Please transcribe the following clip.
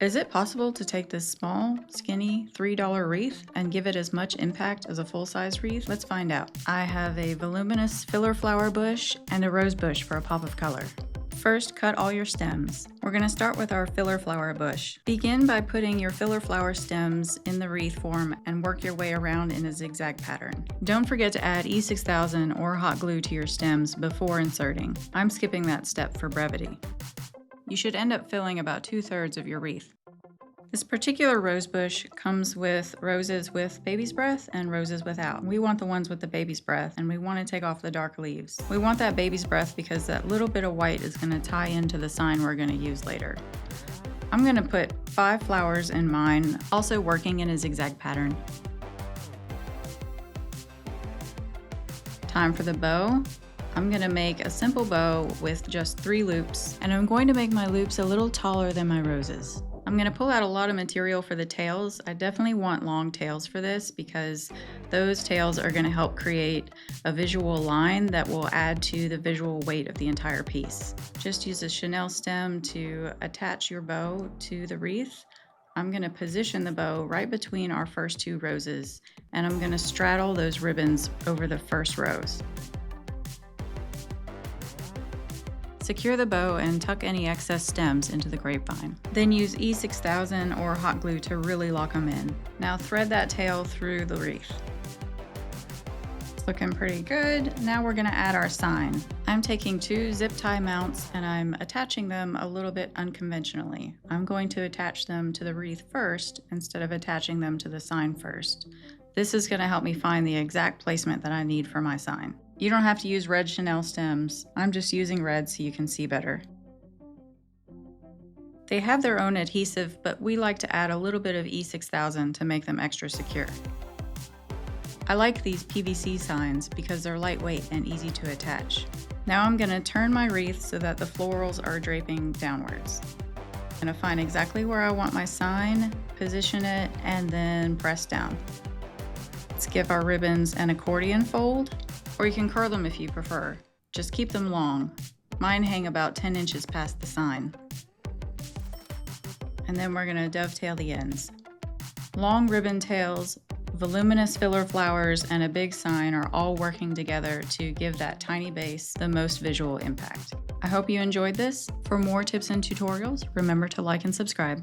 Is it possible to take this small, skinny $3 wreath and give it as much impact as a full-size wreath? Let's find out. I have a voluminous filler flower bush and a rose bush for a pop of color. First, cut all your stems. We're going to start with our filler flower bush. Begin by putting your filler flower stems in the wreath form and work your way around in a zigzag pattern. Don't forget to add E6000 or hot glue to your stems before inserting. I'm skipping that step for brevity. You should end up filling about 2/3 of your wreath. This particular rose bush comes with roses with baby's breath and roses without. We want the ones with the baby's breath, and we want to take off the dark leaves. We want that baby's breath because that little bit of white is going to tie into the sign we're going to use later. I'm going to put 5 flowers in mine, also working in a zigzag pattern. Time for the bow. I'm going to make a simple bow with just 3 loops, and I'm going to make my loops a little taller than my roses. I'm going to pull out a lot of material for the tails. I definitely want long tails for this because those tails are going to help create a visual line that will add to the visual weight of the entire piece. Just use a chenille stem to attach your bow to the wreath. I'm going to position the bow right between our first 2 roses, and I'm going to straddle those ribbons over the first rows. Secure the bow and tuck any excess stems into the grapevine. Then use E6000 or hot glue to really lock them in. Now thread that tail through the wreath. It's looking pretty good. Now we're going to add our sign. I'm taking 2 zip tie mounts and I'm attaching them a little bit unconventionally. I'm going to attach them to the wreath first instead of attaching them to the sign first. This is going to help me find the exact placement that I need for my sign. You don't have to use red chenille stems. I'm just using red so you can see better. They have their own adhesive, but we like to add a little bit of E6000 to make them extra secure. I like these PVC signs because they're lightweight and easy to attach. Now I'm going to turn my wreath so that the florals are draping downwards. I'm going to find exactly where I want my sign, position it, and then press down. Let's give our ribbons an accordion fold. Or you can curl them if you prefer. Just keep them long. Mine hang about 10 inches past the sign. And then we're going to dovetail the ends. Long ribbon tails, voluminous filler flowers, and a big sign are all working together to give that tiny base the most visual impact. I hope you enjoyed this. For more tips and tutorials, remember to like and subscribe.